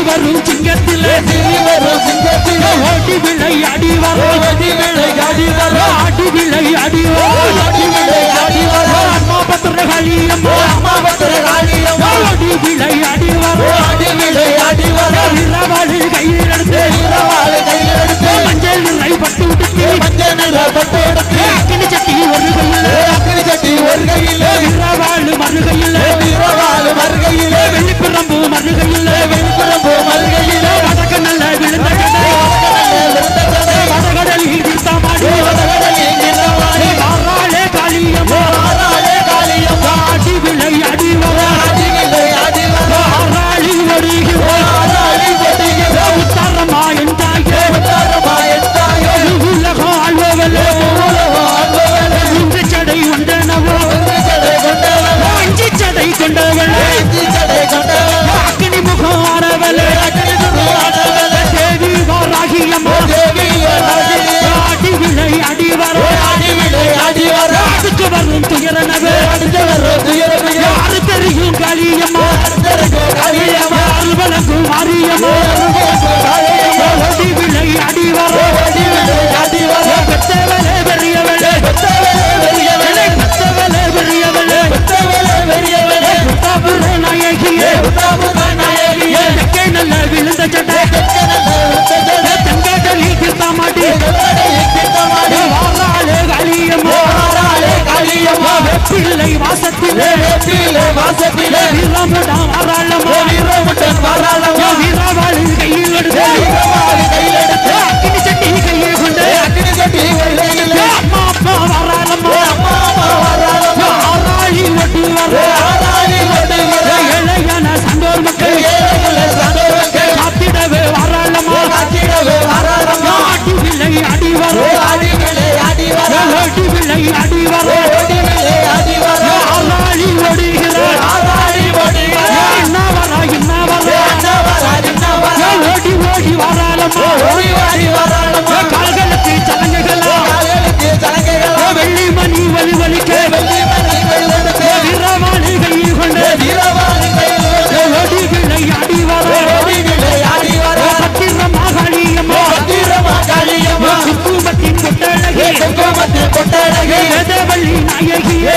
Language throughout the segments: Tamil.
வரும் சிங்கத்திலே ஓடி விளையாடி வரும் ஆடி விளையாடி அம்மா பத்திரகாளி அம்மா ஓடி விளையாடி வரும் வீரவாளி கையில் எடுத்து மஞ்சள் நிறை பட்டு அக்கினி சட்டி ஒரு கையில் வீரவாளு மறுகையில் வெள்ளிப்பிரம்பு மறுகையில் வடக்க நல்ல விழுந்த வடகடலில் தீர்த்தமாடி வாராளே காளியம்மா ஆடி விளையாடி வாராளி ஒடுகிற உத்தரமா என்றாயே உலகம் ஆழ்வவலே இன்று சடை உண்டனவோ அஞ்சு சடை கொண்டவளே அக்கினி முகம் ஆனவளே தேவி வாராகியம்மா ஆடி விளையாடி அதுக்கு வரும் துயரனவே யாரு தெரியும் காளியம்மா அருவலங்கும் மாரியம்மா ஓடி விளையாடி பெத்தவளே பெரியவளே நாயகியே நல்ல விழுந்த சட்டை தங்கடலில் தீர்த்தமாடி வாராளே காளியம்மா வெப்பிள்ளை வாசத்திலே வீரமுடன் வாராளம்மா வீரவாளி கையில் எடுத்து அக்கினி சட்டி கையில் கொண்டு அம்மா அப்பா வாராளம்மா ஆராளி ஒட்டு இளையான சந்தோர் மக்கள் காத்திடவே வாராளம்மா ஆடி விளையாடி ஆராளி ஓடுகிறார் ஓடி வாராளம்மா கால்களுக்கு சலங்குகளா வெள்ளி மணி வலிக்க வீரவாளி கையில் கொண்டு ஓடி விளையாடி பத்திரமா காளியம்மா குங்குமத்தின் கொட்டழகி வேதவள்ளி நாயகியே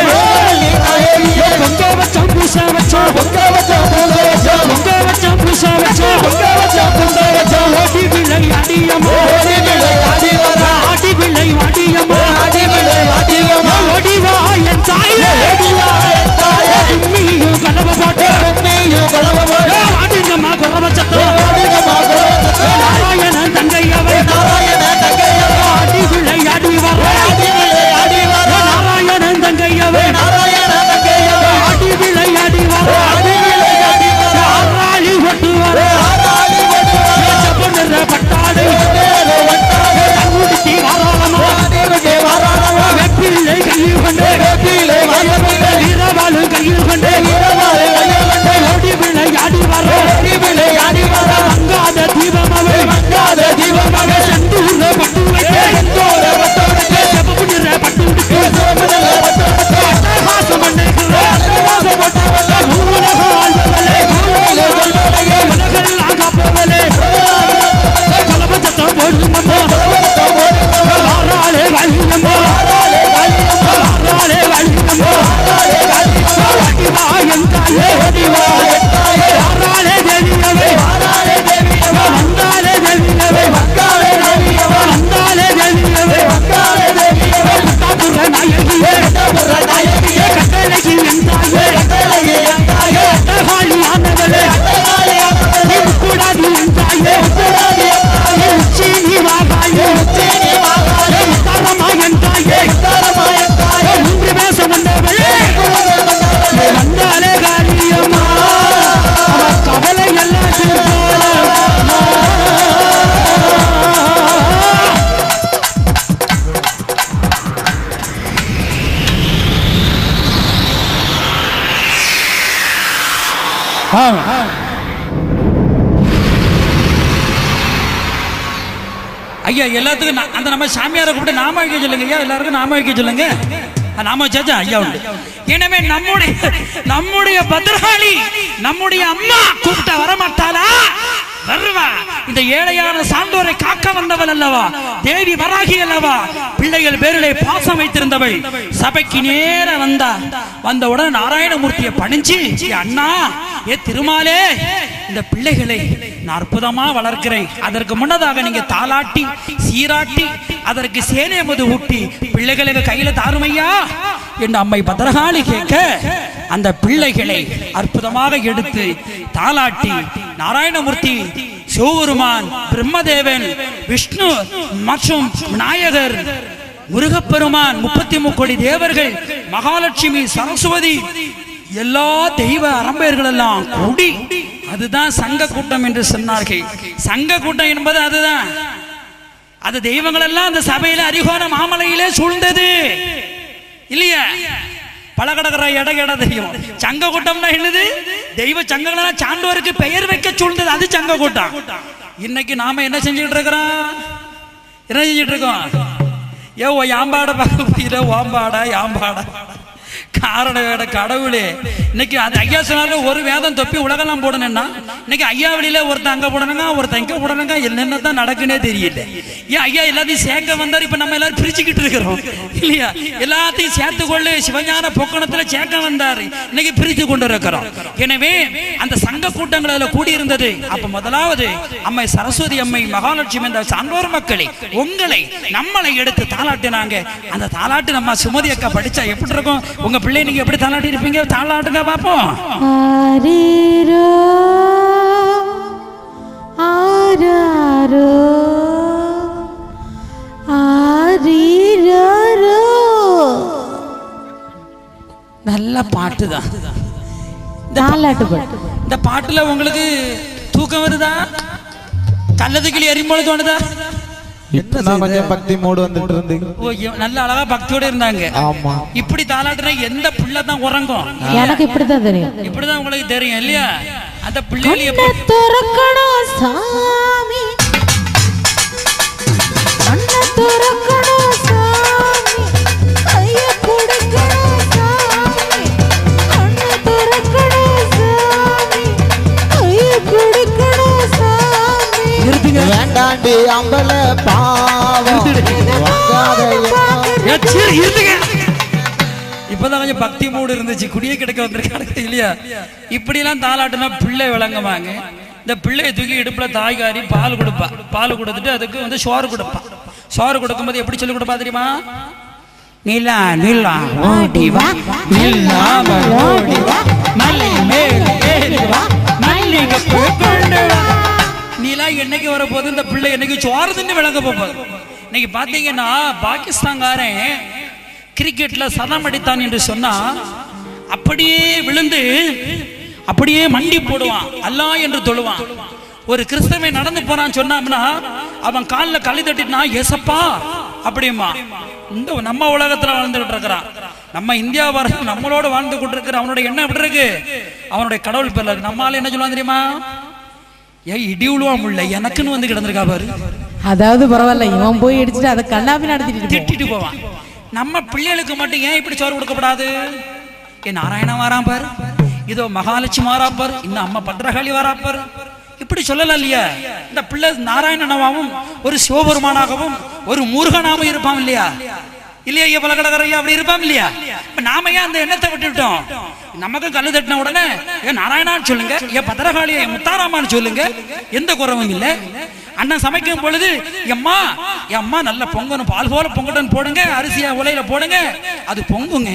பொங்க வச்சோம் பூச வச்சோம் ஓடி விளையாடியம்மா ஆடி விளையாடியம்மா ஓடிவா என் தாயே நீயும் கலவ போட்டு ஆடிங்கம்மா குறவ சத்தம் நாராயணன் தங்கையவை ஆடி விளையாடி நாராயணன் தங்கையவை ஆடி விளையாடி ஆராளி ஒட்டு பட்டாடை தங்குடிச்சி வாராளம்மா வெப்பிள்ளை கையில் கொண்டு வீரவாளு கையில் கொண்டு ஓடி விளையாடி மங்காத தீபமாவே செந்தூர பட்டு வைக்க செப்ப பட்டு அட்டகாசம் உலகெல்லாம் காப்பவளே கலபத்தம் போடுங்கம்மா வாராளே காளியம்மா வாராளே தேவியவே வந்தாலே தேவியவே நாயகியே கட்டளைக்கு என் தாயே அட்டகாளி ஆனவளே கூடாது என் தாயே உச்சீனி வாகாயே உத்தரமா என் தாயே மூன்று பேச வந்தவளே வந்தாலே காளியம்மா கவலை எல்லாம் ஐயா எல்லாத்துக்கும் அந்த நம்ம சாமியாரை கூப்பிட்டு நாம வைக்க சொல்லுங்க ஐயா, எல்லாருக்கும் நாம வைக்க சொல்லுங்க. நாம வச்சாச்சா ஐயா உண்டு. எனவே நம்முடைய பத்ரகாளி நம்முடைய அம்மா கூப்பிட்டா வரமாட்டாளா? இந்த ஏழையான சான்றோரை காக்க வந்தவள் அல்லவா, தேவி வராகி அல்லவா, பிள்ளைகள் பேரிலே பாசம் வைத்திருந்தவள். சபைக்கு நேர வந்தவுடன் நாராயணமூர்த்தியை பணிஞ்சு, அண்ணா ஏ திருமாலே, இந்த பிள்ளைகளை நான் அற்புதமா வளர்க்கிறேன், அதற்கு முன்னதாக நீங்க தாலாட்டி சீராட்டி அதற்கு சேனை மது ஊட்டி பிள்ளைகளுக்கு கையில தாருமையா என்று அம்மை பத்ரகாளி கேட்க, அந்த பிள்ளைகளை அற்புதமாக எடுத்து தாலாட்டி நாராயணமூர்த்தி, சிவபெருமான், பிரம்மதேவன், விஷ்ணு மற்றும் விநாயகர், முருகப்பெருமான், 33 கோடி தேவர்கள், மகாலட்சுமி, சரஸ்வதி, எல்லா தெய்வ அரம்பையர்கள் எல்லாம் கூடி, அதுதான் சங்க கூட்டம் என்று சொன்னார்கள். சங்க கூட்டம் என்பது அதுதான். அது தெய்வங்கள் எல்லாம் அந்த சபையில அரிகோண மாமலையிலே சூழ்ந்தது இல்லையா. பழகடகர இட தெய்வம் சங்க கூட்டம்னா என்னது? தெய்வ சங்கங்களெல்லாம் சான்றோருக்கு பெயர் வைக்க சூழ்ந்தது, அது சங்க கூட்டம். இன்னைக்கு நாம என்ன செஞ்சுட்டு இருக்கிறோம்? என்ன செஞ்சுட்டு இருக்கோம்? ஏ ஓ யாம்பாட பக்கத்துல ஓம்பாடா யாம்பாடா காரண வேட கடவுளே. இன்னைக்கு அது ஐயா சொன்னாலும் ஒரு வேதம் தொப்பி உலகெல்லாம் போடணும்னா, இன்னைக்கு ஐயா வழியில ஒருத்தன் அங்க போடணுங்க, ஒருத்தன் இங்க போடணுங்க, என்னென்ன தான் நடக்குன்னே தெரியல. ஏன் ஐயா எல்லாத்தையும் சேர்க்க வந்தார், இப்ப நம்ம எல்லாரும் பிரிச்சுக்கிட்டு இருக்கிறோம் இல்லையா. எல்லாத்தையும் சேர்த்து கொள்ளு சிவஞான பொக்கணத்துல சேர்க்க வந்தாரு, இன்னைக்கு பிரித்து கொண்டு இருக்கிறோம். எனவே அந்த சங்க கூட்டங்கள் அதுல கூடியிருந்தது. அப்ப முதலாவது அம்மை சரஸ்வதி அம்மை, மகாலட்சுமி, இந்த சான்றோர் மக்களை உங்களை நம்மளை எடுத்து தாளாட்டினாங்க. அந்த தாளாட்டு நம்ம சுமதி அக்கா படிச்சா எப்படி இருக்கும்? உங்க பிள்ளை நீங்க எப்படி தாளாட்டி இருப்பீங்க? தாளாட்டுங்க பாப்போம். ஆரீரோ ஆராரோ ஆரீரோ. நல்ல பாட்டு தான் தாலாட்டு பாட்டு. இந்த பாட்டுல உங்களுக்கு தூக்கம் வருதா? கல்லது கிளி எரியும்போது தோணுதா? கொஞ்சம் பக்தி மூடு வந்துட்டு இருந்து நல்ல அழகா பக்தியோட இருந்தாங்க. ஆமா, இப்படி தாளாட்டுனா எந்த பிள்ளை தான் உறங்கும்? எனக்கு இப்படிதான் தெரியும். இப்படிதான் உங்களுக்கு தெரியும் இல்லையா? அந்த பிள்ளைகள் எப்படி துறக்கணும் சாமி, கண்ண துறக்கணும் சாமி, கைய கொடுக்கணும் சாமி, கண்ண துறக்கணும் சாமி, கைய கொடுக்கணும் சாமி. வேண்டாண்டி அம்பல பாவம் இப்பதான் கொஞ்சம் பக்தி மூடு இருந்துச்சு, குடியே கிடைக்க வந்திருக்காங்க இல்லையா. இப்படி எல்லாம் தாளாட்டுனா பிள்ளை விளங்குவாங்க. இந்த பிள்ளையை தூக்கி இடுப்புல தாய்காரி பால் கொடுப்பா, பால் கொடுத்துட்டு அதுக்கு வந்து சோறு கொடுப்பா. சோறு கொடுக்கும்போது எப்படி சொல்லி கொடுப்பா தெரியுமா? நிலா நிலா ஓடி வா, நில்லாம ஓடி வா, மலை மேல் ஏறி வா, மல்லிகை பூ கொண்டு வா. நிலா என்னைக்கு வர போது, இந்த பிள்ளை என்னைக்கு சோறு தின்னு விளங்க போகுது. இன்னைக்கு பாத்தீங்கன்னா பாகிஸ்தான்காரன் கிரிக்கெட்ல சதம் அடித்தான் என்று சொன்னா அப்படியே விழுந்து அப்படியே மண்டி போடுவான், அல்லாஹ் என்று தொழுவான். ஒரு கிறிஸ்தவன் நடந்து போறான்னு சொன்னா அவன் காலில் களி தட்டினா ஏசப்பா அப்படிமா. இந்த நம்ம உலகத்துல வாழ்ந்துகிட்டு இருக்கிறான், நம்ம இந்தியா நம்மளோட வாழ்ந்து கொண்டு இருக்கிற அவனுடைய எண்ணம் எப்படி இருக்கு? அவனுடைய கடவுள் பேர்ல இருக்கு. நம்மளால என்ன சொல்லுவான் தெரியுமா? ஏன் இடி உழுவான் முல்லை எனக்குன்னு வந்து கிடந்திருக்கா பாரு. அதாவது பரவாயில்ல, இவன் போய் அடிச்சுட்டு அதை கண்ணாபி திட்டிட்டு போவான். நம்ம பிள்ளைகளுக்கு மட்டும் ஏன் இப்படி சோறு கொடுக்கப்படாது? ஏன் நாராயணன் வாராம் பாரு, இதோ மகாலட்சுமி வாரா பாரு, இன்னும் அம்மா பத்ரகாளி வாரா பாரு, இப்படி சொல்லலாம் இல்லையா? இந்த பிள்ளை நாராயணனாவும் ஒரு சிவபெருமானாகவும் ஒரு முருகனாவும் இருப்பான் இல்லையா? இல்லையா பலகடகரையா அப்படி இருப்பான் இல்லையா? நாம ஏன் அந்த எண்ணத்தை விட்டுவிட்டோம்? நமக்கு கல்லு தட்டின உடனே ஏன் நாராயணான்னு சொல்லுங்க, ஏன் பத்ரகாளியை முத்தாராமான்னு சொல்லுங்க, எந்த குறவும் இல்லை. அண்ணன் சமைக்கும் பொழுது எம்மா எம்மா நல்ல பொங்கணும், பால் போல பொங்கட்டும் போடுங்க, அரிசியா உலையில போடுங்க, அது பொங்குங்க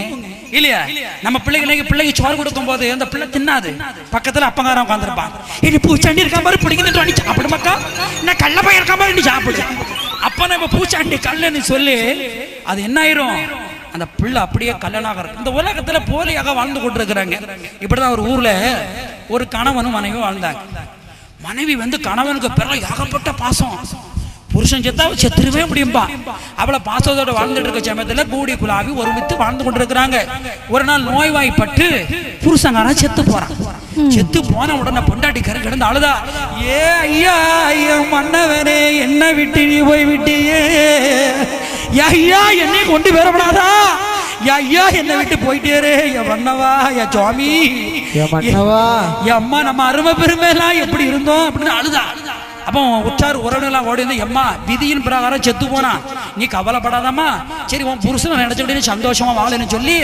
இல்லையா? நம்ம பிள்ளைக்கு சோறு கொடுக்கும் போது அந்த பிள்ளை தின்னாது, பக்கத்துல அப்பங்காரம் உட்காந்துருப்பான். இனி பூச்சாண்டி இருக்கா மாதிரி பிடிக்குதுன்னு சாப்பிடு மக்கா, என்ன கள்ள பையன் இருக்கா மாதிரி சாப்பிடு. அப்ப நம்ம பூச்சாண்டி கல்லுன்னு சொல்லி அது என்ன ஆயிரும்? அந்த பிள்ளை அப்படியே கல்லனாக இருக்கு. இந்த உலகத்துல போலியாக வாழ்ந்து கொண்டிருக்கிறாங்க. இப்படிதான் ஒரு ஊர்ல ஒரு கணவனும் மனைவியும் வாழ்ந்தாங்க. மனைவி வந்து கணவனுக்கு பிறகு ஏகப்பட்ட பாசம், புருஷன் செத்தாவை செத்துருவே முடியும்பா. அவளை பாசத்தோட வாழ்ந்துட்டு இருக்க சமயத்துல கூடி குழாவி ஒருமித்து வாழ்ந்து கொண்டிருக்கிறாங்க. ஒரு நாள் நோய்வாய்ப்பட்டு புருஷங்காரன் செத்து போறான். செத்து போன உடனே பொண்டாட்டி கரை கிடந்து அழுதா, ஏ ஐயா ஐயா மன்னவனே என்ன விட்டு நீ போய் விட்டியே, ஐயா என்னை கொண்டு வரப்படாதா, ஐயா என்னை விட்டு போயிட்டேரே, என் மன்னவா என் சுவாமி என் அம்மா நம்ம அருமை பெருமை எல்லாம் எப்படி இருந்தோம் அப்படின்னு அழுதா. அப்போ உற்றார் உறவினெல்லாம் ஓடி வந்து எம்மா விதியின் பிரகாரம் செத்து போனா நீ கவலைப்படாதம்மா, சரி உன் புருஷனை நினைச்சுக்கிட்டு சந்தோஷமா வாழன்னு சொல்லி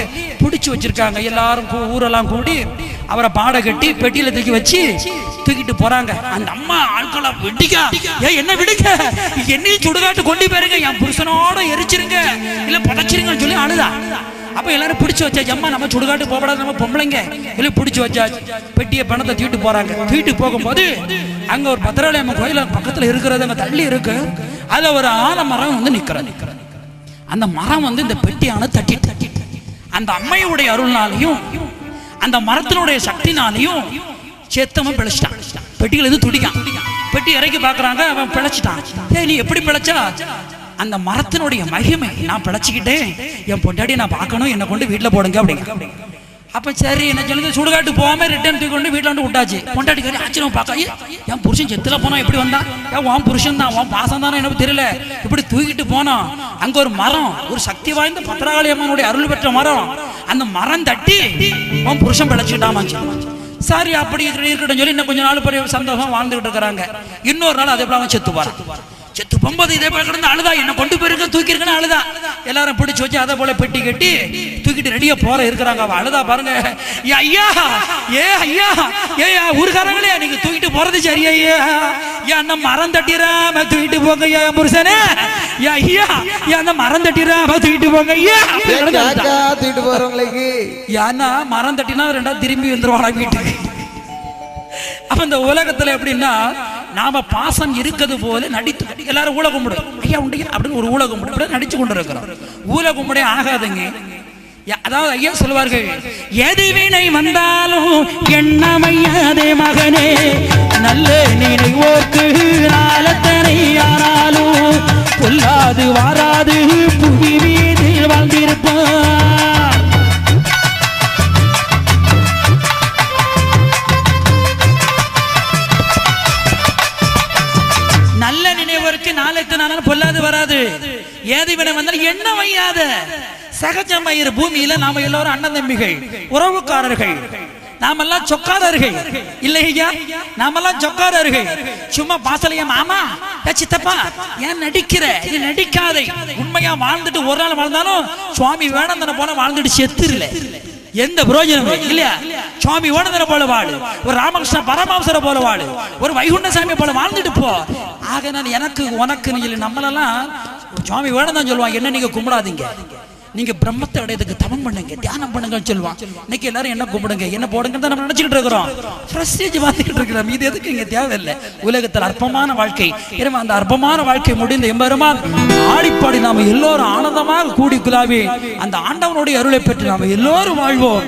பிடிச்சி வச்சிருக்காங்க. எல்லாரும் ஊரெல்லாம் கூடி அவரை பாட கட்டி பெட்டியில தூக்கி வச்சு தூக்கிட்டு போறாங்க. அந்த அம்மா ஆட்களா விடுங்க, என்ன விடுங்க, என்னையும் சுடுகாட்டு கொண்டு போயிருங்க, என் புருஷனோட எரிச்சிருங்க இல்ல புதைச்சிருங்கன்னு சொல்லி அழுதா. அப்ப எல்லாரும் பிடிச்சு வச்சாச்சு, அம்மா நம்ம சுடுகாட்டு போகக்கூடாது, நம்ம பொம்பளைங்க இல்லை பிடிச்சு வச்சாச்சு. பெட்டியை பணத்தை தூக்கிட்டு போறாங்க. தூக்கிட்டு போகும்போது அங்க ஒரு பத்திராலயம் கோயில பக்கத்துல இருக்கிறது அங்க தள்ளி இருக்கு. அதுல ஒரு ஆலமரம் வந்து நிக்கிறது. அந்த மரம் வந்து இந்த பெட்டியான தட்டி அந்த அம்மையுடைய அருள்னாலையும் அந்த மரத்தினுடைய சக்தினாலையும் சேத்தவன் பிழைச்சிட்டான். பெட்டியில இருந்து துடிக்கான். பெட்டி இறக்கி பாக்குறாங்க, அவன் பிழைச்சிட்டான். நீ எப்படி பிழைச்சா? அந்த மரத்தினுடைய மகிமை, நான் பிழைச்சிக்கிட்டேன், என் பொண்டாடி நான் பார்க்கணும், என்னை கொண்டு வீட்டுல போடுங்க அப்படிங்க. அப்ப சரி என்ன சொல்லுது, சுடுகாட்டு போகாம ரிட்டர்ன் தூக்கி கொண்டு வீட்டுல வந்து விட்டாச்சு. பொண்டாடி கறி ஆச்சரியம் பார்க்க, என் புருஷன் செத்துல போனா எப்படி வந்தான், உன் புருஷன் தான், உன் பாசம் தானே எனக்கு தெரியல, இப்படி தூக்கிட்டு போனோம். அங்க ஒரு மரம், ஒரு சக்தி வாய்ந்த பத்திரகாளி அம்மனுடைய அருள் பெற்ற மரம். அந்த மரம் தட்டி உன் புருஷன் பிழைச்சிக்கிட்டாமா. சரி அப்படி இருக்கட்டும் சொல்லி இன்னும் கொஞ்ச நாள் பெரிய சந்தோஷம் வாழ்ந்துகிட்டு இருக்கிறாங்க. இன்னொரு நாள் அதே போல அவன் செத்து போறான். செத்து போகும்போது இதே போல கிடந்து அழுதா, என்ன கொண்டு போயிருக்க தூக்கிருக்கன்னு அழுதா. எல்லாரும் பிடிச்சு வச்சு அதை போல பெட்டி கட்டி தூக்கிட்டு ரெடியா போற இருக்கிறாங்க. அவ அழுதா பாருங்க, ஐயா ஐயா ஏயா ஊருக்காரங்களே, நீங்க தூக்கிட்டு போறது சரியா? அந்த மரம் தட்டிராம தூக்கிட்டு போங்க ஐயா புருஷனே, ஐயா அந்த மரம் தட்டிராம தூக்கிட்டு போங்க ஐயா. தூக்கிட்டு போறவங்களுக்கு ஏன்னா மரம் தட்டினா ரெண்டாவது திரும்பி வந்துருவாங்க வீட்டுக்கு. அப்ப இந்த உலகத்துல எப்படின்னா, நாம பாசம் இருக்கிறது போல நடித்து எல்லாரும் ஊழ கும்பிடு ஐயா உண்டு அப்படின்னு ஒரு ஊழ கும்பிடு நடிச்சு கொண்டு இருக்கிறோம். ஊழ கும்பிடே ஆகாதுங்க. அதாவது ஐயா சொல்லுவார்கள், எது வினை வந்தாலும் எண்ணமையாதே மகனே, நல்ல நினைவோக்கு நாளத்தனை ஆனாலும் கொல்லாது வாராது புவி வீதில் வாழ்ந்திருப்பான். நல்ல நினைவருக்கு நாளைக்கு பொல்லாது வராது. ஏது வினை வந்தாலும் என்ன வையாத சகஜமயிர். பூமியில நாம எல்லாரும் அண்ணன் தம்பிகள், உறவுக்காரர்கள், நாமெல்லாம் சொக்காரர்கள் இல்லையா? நாமெல்லாம் சொக்காரர்கள். சும்மா பாசலையா மாமா சித்தப்பா ஏன் நடிக்கிற, இது நடிக்காதே. உண்மையா வாழ்ந்துட்டு ஒரு நாள் வாழ்ந்தாலும் சுவாமி வேணந்தன போல வாழ்ந்துட்டு செத்துருல, எந்த பிரயோஜனம் இல்லையா? சுவாமி வேணந்தன போல வாழு, ஒரு ராமகிருஷ்ண பரமஹம்சரை போல வாழு, ஒரு வைகுண்ட சாமியை போல வாழ்ந்துட்டு போ. ஆக நான் எனக்கு உனக்கு சொல்லி நம்மளெல்லாம் சுவாமி வேணதான் சொல்லுவாங்க. என்ன நீங்க கும்பிடாதீங்க, நீங்க பிரம்மத்தை அடையதுக்கு தவம் பண்ணுங்க, தியானம் பண்ணுங்கன்னு சொல்லுவான். இன்னைக்கு எல்லாரும் என்ன கும்பிடுங்க, என்ன போடுங்க நம்ம நினைச்சுக்கிட்டு இருக்கிறோம். பிரஸ்டேஜ் பார்த்துக்கிட்டு இருக்கிறோம். இது எதுக்கு இங்க தேவையில்லை. உலகத்தில் அற்பமான வாழ்க்கை, அந்த அற்பமான வாழ்க்கை முடிந்த எம்பெருமான் ஆடிப்பாடி நாம எல்லோரும் ஆனந்தமாக கூடி குலாவி அந்த ஆண்டவனுடைய அருளை பெற்று நாம எல்லோரும் வாழ்வோம்.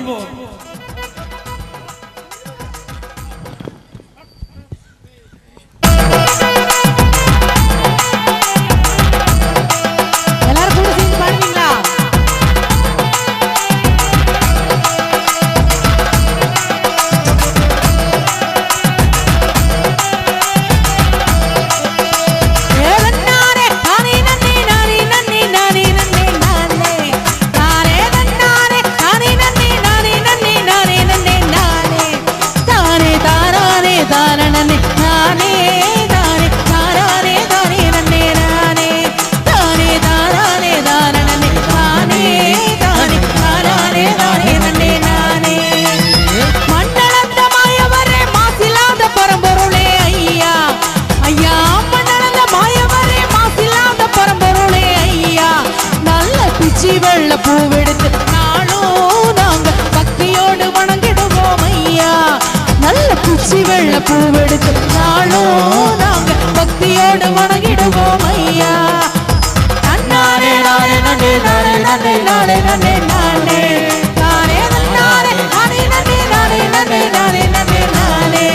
பூவெடுத்து நாளும் நாங்க பக்தியோடு வணங்கிடுவோம் ஐயா. நன்னாரே நானே நன்னே நானே நன்னே நானே நன்னே நானே நானே நன்னாரே நானே நன்னே நானே நன்னே நானே நன்னே நானே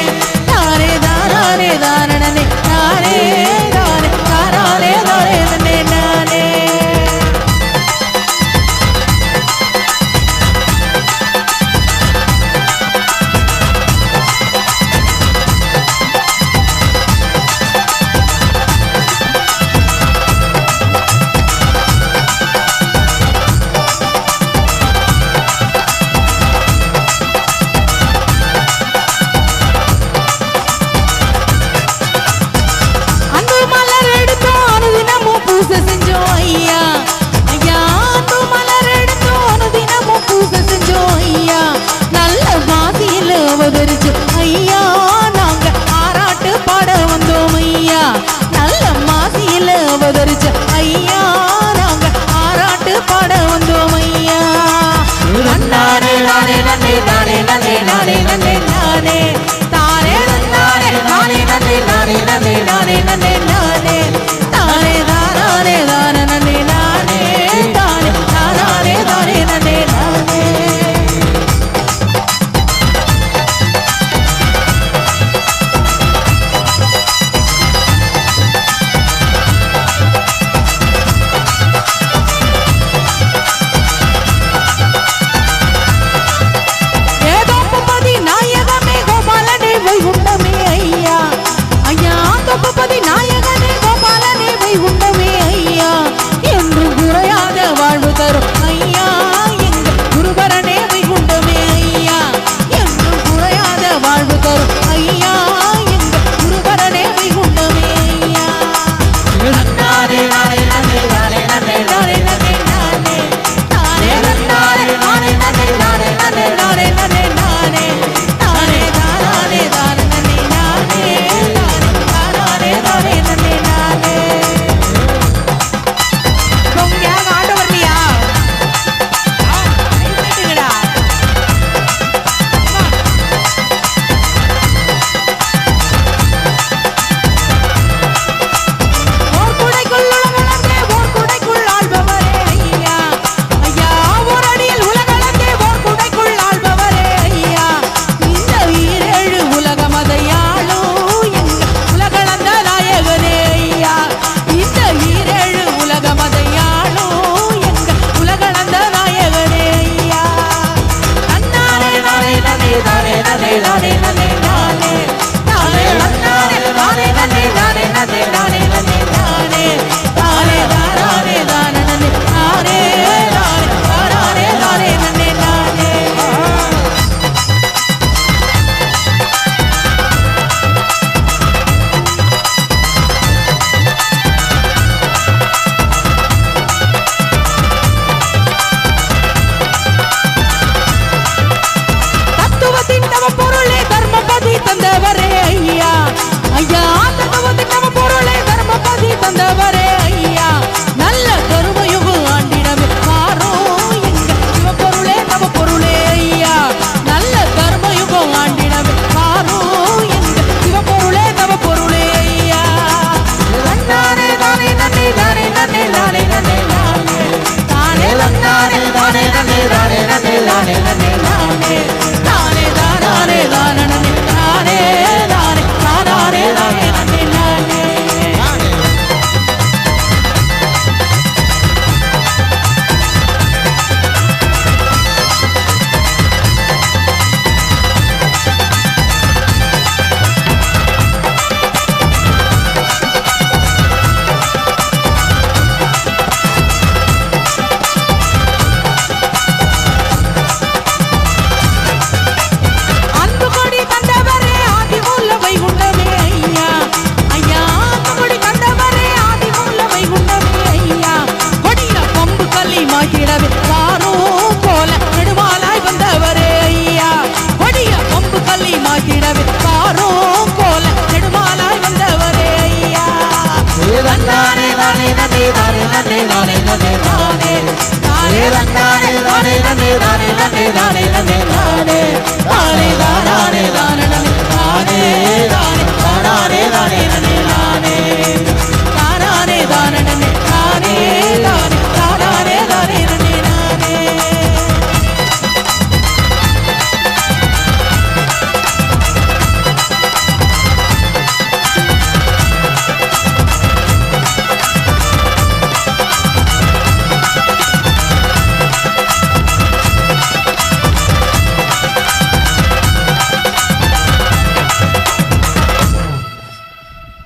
நானே தானே தானே நன்னே நானே தானே தானே தானே நன்னே நானே.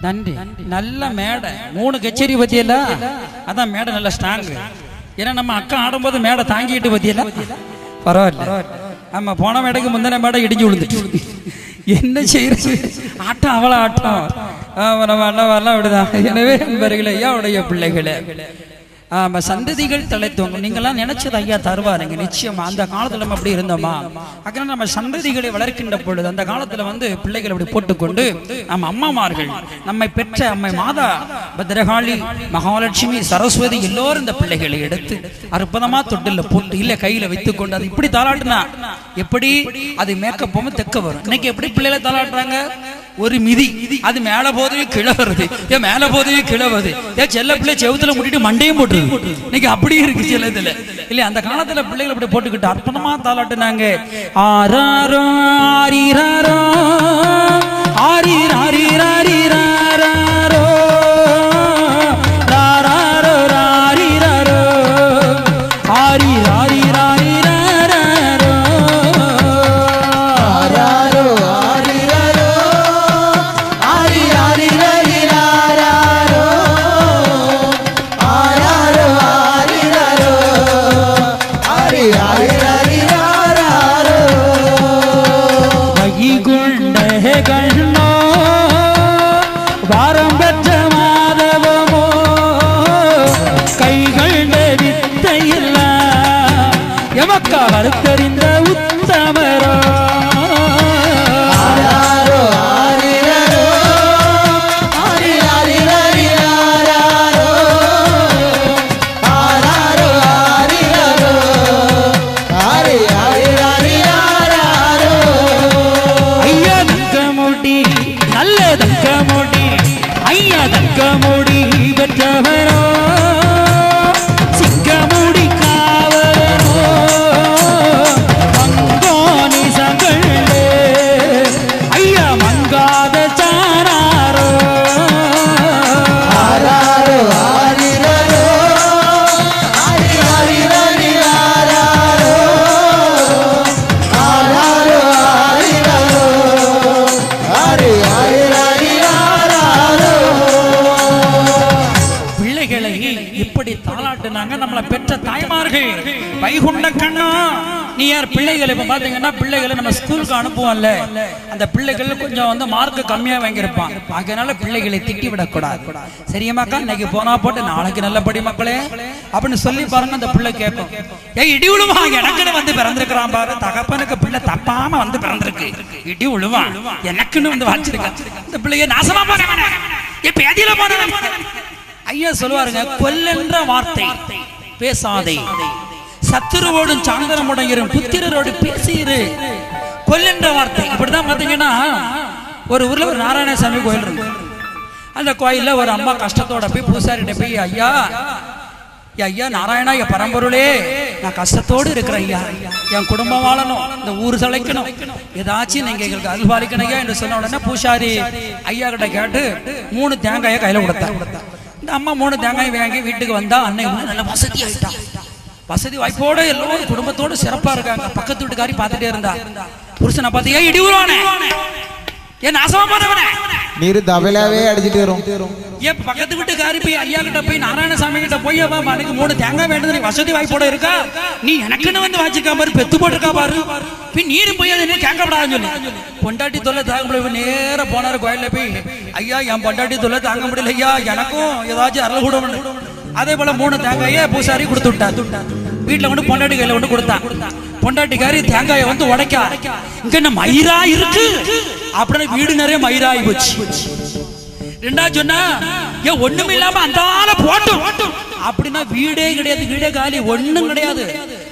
நன்றி. நல்ல மேடை 3 கச்சேரி பத்தியல, அதான் மேடை நல்ல ஸ்ட்ராங். ஏன்னா நம்ம அக்கா ஆடும்போது மேடை தாங்கிட்டு பத்தியல, பரவாயில்ல. ஆமா, போன மேடைக்கு முந்தின மேடை இடிஞ்சு விழுந்துட்டு என்ன செய்யறது, ஆட்டம் அவள ஆட்டம். வரலாம் அப்படிதான். எனவே நண்பர்களே, ஐயாவுடைய பிள்ளைகளே, சந்ததிகள் தலைத்தவங்க நீங்களாம் நினைச்சது ஐயா தருவாருங்க நிச்சயமா. அந்த காலத்துல நம்ம அப்படி இருந்தோமா? அக்கா நம்ம சந்ததிகளை வளர்க்கின்ற பொழுது அந்த காலத்துல பிள்ளைகளை அப்படி போட்டுக்கொண்டு நம்ம அம்மாமார்கள், நம்மை பெற்ற அம்மை மாதா, பத்ரகாளி, மகாலட்சுமி, சரஸ்வதி எல்லோரும் இந்த பிள்ளைகளை எடுத்து அற்புதமா தொட்டில போட்டு இல்ல கையில வைத்துக் கொண்டு அது இப்படி தாளாட்டினா எப்படி அது மேக்கப்போம தெக்க வரும். இன்னைக்கு எப்படி பிள்ளைகளை தாளாட்டுறாங்க? ஒரு மிதி, அது மேல போதே கீழே வருது, ஏன் மேல போதே கீழே வருது, ஏன் செல்ல பிள்ளை செவுத்துல முட்டிட்டு மண்டையும் போட்டு இன்னைக்கு அப்படியே இருக்கு சில இதுல இல்ல. அந்த காலத்துல பிள்ளைகள் அப்படி போட்டுக்கிட்டு அற்புதமா தாளாட்டுனாங்க. ஆராரோ ஆரிராரோ ஆரிராரிராரிராரோ ராராரோ ராரிராரோ ஆரிராரிராரிராரோ ஆராரோ ஆரிராரோ ஆரிராரிராரிராரோ ஆராரோ ஆரிராரோ ஆரிராரிராரிராரோ வைகுண்ட கண்ணோ வாரம் பெற்ற மாதவமோ கைகள் வித்தையில்ல எமக்கா வருத்தறிந்த உத்தமரோ ஆராரோ ஆரிராரோ ஆரிராரிராரிராரோ ஆராரோ ஆரிராரோ ஆரிராரிராரிராரோ ஐயா தங்கமுடி நல்ல தங்கமுடி, ஐயா தங்கமுடி பெற்றவரோ சிங்கமுடி காவலோ மங்கோனி சங்களே ஐயா மங்காத சாராரோ ஆராரோ ஆரிராரோ ஆரிராரிராரிராரோ ஆராரோ ஆரிராரோ ஆரிராரிராரிராரோ பிள்ளைகளை இப்படி தாளாட்டுனாங்க நம்மளை பெற்ற தாய்மார்கள். வைகுண்ட கண்ணா நீ யார்? பிள்ளைகள் இப்ப பாத்தீங்கன்னா பிள்ளைகளை நம்ம ஸ்கூலுக்கு அனுப்புவோம்ல, அந்த பிள்ளைகள் கொஞ்சம் மார்க் கம்மியா வாங்கியிருப்பான். அதனால பிள்ளைகளை திட்டி விடக்கூடாது. சரியாமாக்கா, இன்னைக்கு போனா போட்டு நாளைக்கு நல்லபடி மக்களே அப்படின்னு சொல்லி பாருங்க. அந்த பிள்ளை கேட்கும், ஏய் இடி விழுவா எனக்குன்னு பிறந்திருக்கிறான் பாரு, தகப்பனுக்கு பிள்ளை தப்பாம பிறந்திருக்கு, இடி விழுவான் எனக்குன்னு வாச்சிருக்கான். இந்த பிள்ளைய நாசமா போனவன இப்ப எதில போனவன் ஐயா சொல்லுவாருங்க, கொல்லென்ற வார்த்தை பேசாதே, சத்துருவோடும் சாந்தரமுடையிரும் புத்திரரோடு பேசியிரு. கொல்லென்ற வார்த்தை இப்படிதான் பாத்தீங்கன்னா, ஒரு ஊர்ல ஒரு நாராயணசாமி கோயில் இருக்கு. அந்த கோயில்ல ஒரு அம்மா கஷ்டத்தோட போய் பூசாரிட்ட போய், ஐயா ஐயா நாராயணா என் பரம்பொருளே, நான் கஷ்டத்தோடு இருக்கிறேன் ஐயா, என் குடும்பம் வாழணும், இந்த ஊர் சளைக்கணும், ஏதாச்சும் நீங்க எங்களுக்கு அல்பாலிக்கணும் ஐயா என்று சொன்ன உடனே பூசாரி ஐயா கிட்ட கேட்டு 3 தேங்காயை கையில கொடுத்தா. இந்த அம்மா 3 தேங்காய் வாங்கி வீட்டுக்கு வந்தா, அன்னை நல்ல வசதி ஆயிட்டா, வசதி வாய்ப்போட எல்லோரும் குடும்பத்தோட சிறப்பா இருக்காங்க. பக்கத்து வீட்டுக்காரி பார்த்துட்டே இருந்தா, புருஷனை பார்த்து ஏன் இடி உருவானே, ஏன் நாசமா போனவனே, நீரு தவலாவே அடிச்சிட்டு வரும். ஏன் பக்கத்து வீட்டுக்காரி போய் ஐயா கிட்ட போய் நாராயணசாமி கிட்ட போய் எனக்கு 3 தேங்காய் வேண்டது, நீ வசதி வாய்ப்போட இருக்கா, நீ எனக்குன்னு வாச்சிக்கா பாரு, பெத்து போட்டிருக்கா பாரு, பின் நீரும் போய் அதை கேட்கப்படாதுன்னு சொல்லி பொண்டாட்டி தொல்லை தாங்க முடியல. நேர போனாரு கோயில போய், ஐயா என் பொண்டாட்டி தொல்லை தாங்க முடியல ஐயா, எனக்கும் ஏதாச்சும் அருள் கூட. அதே போல 3 தேங்காயை பூசாரி கொடுத்து விட்டா. வீட்டுல பொண்டாட்டி கையில கொடுத்தான். பொண்டாட்டிக்காரி தேங்காயை உடைக்கா, இங்க என்ன மயிரா இருக்கு அப்படின்னு வீடு நிறைய மயிராகி போச்சு. ரெண்டாவது சொன்னா, ஏன் ஒண்ணுமே இல்லாம அந்த போட்டு அப்படின்னா வீடே கிடையாது, வீடே காலி, ஒண்ணும் கிடையாது.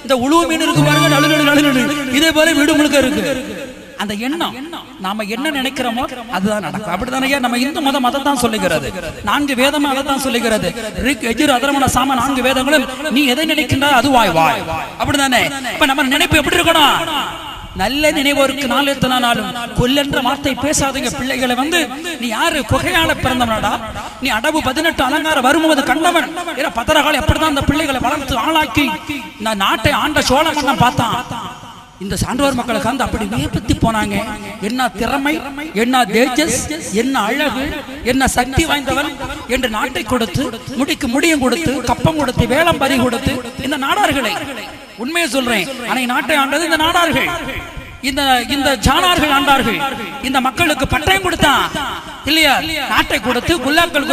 இந்த உழுவு மீன் இருக்கு பாருங்க, நடு நடு இதே போல வீடு முழுக்க இருக்கு. அந்த எண்ணம் நாம என்ன நினைக்கிறோமோ அதுதான் நடக்கும். அப்படித்தானே நம்ம இந்து மதம் தான் சொல்லுகிறது, 4 வேதமும் அதைத்தான் சொல்லுகிறது. ரிக் யஜுர் அதர்வண சாம 4 வேதங்களும் நீ எதை நினைக்கின்றாய் அது வாய் வாய். அப்படித்தானே இப்ப நம்ம நினைப்பு எப்படி இருக்கணும்? நல்ல நினைவோருக்கு நாள் எத்தனை நாளும் கொல்லென்ற வார்த்தை பேசாதீங்க. பிள்ளைகளை நீ யாரு? குகையால பிறந்தவனடா நீ, அடவு 18 அலங்கார வரும்போது கண்டவன். பத்திரகாலம் எப்படிதான் அந்த பிள்ளைகளை வளர்த்து ஆளாக்கி இந்த நாட்டை ஆண்ட சோழ மன்னன் பார்த்தான். இந்த சான்றோர் மக்களுக்கு வந்து அப்படி வியப்பித்து போனாங்க. என்ன திறமை, என்ன தேஜஸ், என்ன அழகு, என்ன சக்தி வாய்ந்தவன் என்று நாட்டை கொடுத்து, முடிக்கு முடியும் கொடுத்து, கப்பம் கொடுத்து, வேளம் பறி கொடுத்து இந்த நாடார்களை, உண்மையை சொல்றேன், அன்னை நாட்டை ஆண்டது இந்த நாடார்கள், இந்த ஜானார்கள் ஆண்டார்கள். இந்த மக்களுக்கு பட்டயம் கொடுத்தான் இல்லையா? நாட்டை கொடுத்து குல்லாக்கள்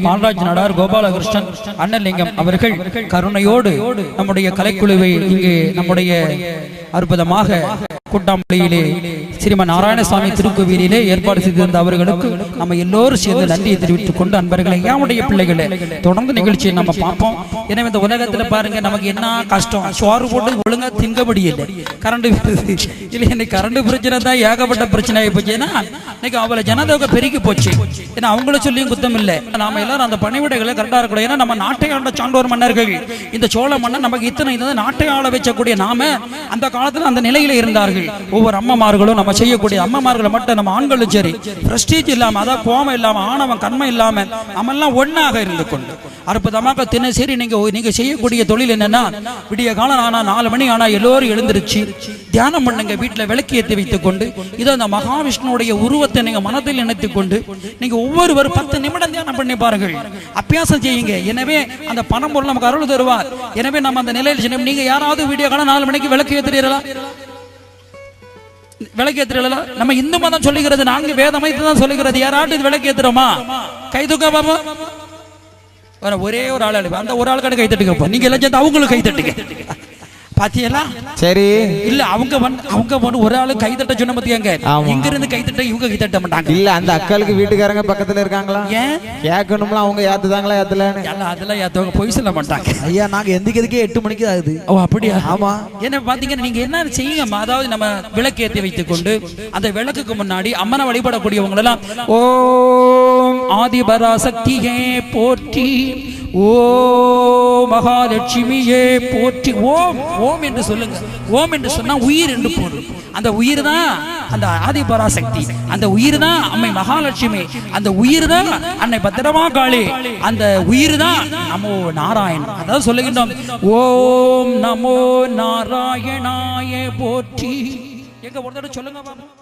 பாலராஜ் நாடார் கோபாலகிருஷ்ணன் அண்ணலிங்கம் அவர்கள் கருணையோடு நம்முடைய கலைக்குழுவை இங்கே நம்முடைய அற்புதமாக கூட்டாம்பள்ளியிலே ஸ்ரீமன் நாராயணசாமி திருக்கோவிலே ஏற்பாடு செய்திருந்த அவர்களுக்கு நம்ம எல்லோரும் சேர்ந்து நன்றியை தெரிவித்துக் கொண்டு, அன்பர்களை யாவுடைய பிள்ளைகளே தொடர்ந்து நிகழ்ச்சியை நம்ம பார்ப்போம். எனவே இந்த உலகத்துல பாருங்க நமக்கு என்ன கஷ்டம், சோறு போட்டு ஒழுங்கா திங்க முடியல, கரண்ட் இல்லை, இன்னைக்கு கரண்ட் பிரச்சனை தான் ஏகப்பட்ட பிரச்சனை ஆகி போச்சுன்னா இன்னைக்கு அவளை ஜனதொகை பெருகி போச்சு. ஏன்னா அவங்கள சொல்லியும் குத்தம் இல்லை, நாம எல்லாரும் அந்த பணிவிடைகளை கரெக்டா இருக்கணும். ஏன்னா நம்ம நாட்டை ஆண்ட சான்றோர் மன்னர்கள், இந்த சோழ மன்னர் நமக்கு இத்தனை நாட்டை ஆள வச்சக்கூடிய நாம அந்த காலத்துல அந்த நிலையில இருந்தார்கள். ஒவ்வொரு அம்மமார்களும் நம்ம செய்யக்கூடிய அம்மமார்களை மட்டும் நம்ம ஆண்களும் சரி பிரஸ்டீஜ் இல்லாம, அதாவது கோபம் இல்லாம, ஆணவம் கண்மை இல்லாம நம்ம எல்லாம் ஒன்னாக இருந்து கொண்டு அற்புதமாக தினசரி நீங்க செய்யக்கூடிய தொழில் என்னன்னா, விடிய காலம் ஆனா 4 மணி ஆனா எல்லோரும் எழுந்திருச்சு தியானம் பண்ணுங்க, வீட்டுல விளக்கு ஏற்றி வைத்துக் கொண்டு இதோ அந்த மகாவிஷ்ணுடைய உருவத்தை நீங்க மனதில் நினைத்துக் கொண்டு நீங்க ஒவ்வொருவரும் 10 நிமிடம் தியானம் பண்ணி பாருங்கள், அபியாசம் செய்யுங்க. எனவே அந்த பணம் பொருள் நமக்கு அருள் தருவார். எனவே நம்ம அந்த நிலையில் நீங்க யாராவது விடிய காலம் 4 மணிக்கு விளக்கு ஏற்றுறீங்களா? விளக்கு ஏற்றுறீங்களா? நம்ம இந்து மதம் சொல்லுகிறது, நாங்க வேதமைத்து தான் சொல்லுகிறது. யாராவது இது விளக்கு ஏத்துறோமா? கை தூக்க பாப்பா. ஒரே ஒரு ஆள் அந்த ஒரு ஆள் கடை கை தட்டுங்க, நீங்க எல்லாம் சேர்ந்து அவங்களுக்கு கை தட்டுங்க. பாத்தியலா? சரி இல்ல அவங்க ஒரு ஆளு கை தட்ட சொன்ன பத்தியாங்க, இங்க இருந்து கை தட்ட இவங்க கை தட்ட மாட்டாங்க. இல்ல அந்த அக்காளுக்கு வீட்டுக்காரங்க பக்கத்துல இருக்காங்களா, ஏன் கேட்கணும்ல, அவங்க ஏத்துதாங்களா ஏத்தலன்னு? அதெல்லாம் ஏத்தவங்க பொய் சொல்ல மாட்டாங்க. ஐயா நாங்க எந்திக்கிறதுக்கே 8 மணிக்கு ஆகுது. ஓ அப்படியா? ஆமா. என்ன பாத்தீங்கன்னா நீங்க என்ன செய்யுங்க, அதாவது நம்ம விளக்கு ஏற்றி வைத்துக் கொண்டு அந்த விளக்குக்கு முன்னாடி அம்மனை வழிபடக்கூடியவங்க எல்லாம் ஓம் ஆதிபராசக்தியே போற்றி, ஓ மகாலட்சுமியே போற்றி, ஓம் ஓம் என்று சொல்லுங்க. ஓம் என்று சொன்னா உயிர் என்று பொருள். அந்த உயிர் தான் அந்த ஆதிபராசக்தி, அந்த உயிர் தான் அம்மை மகாலட்சுமி, அந்த உயிர் தான் அன்னை பத்திரமா காளி, அந்த உயிர் தான் நமோ நாராயணன். அதாவது சொல்லுகின்றோம் ஓம் நமோ நாராயணாய போற்றி. எங்க ஒரு தடவை சொல்லுங்க பாப்போம்.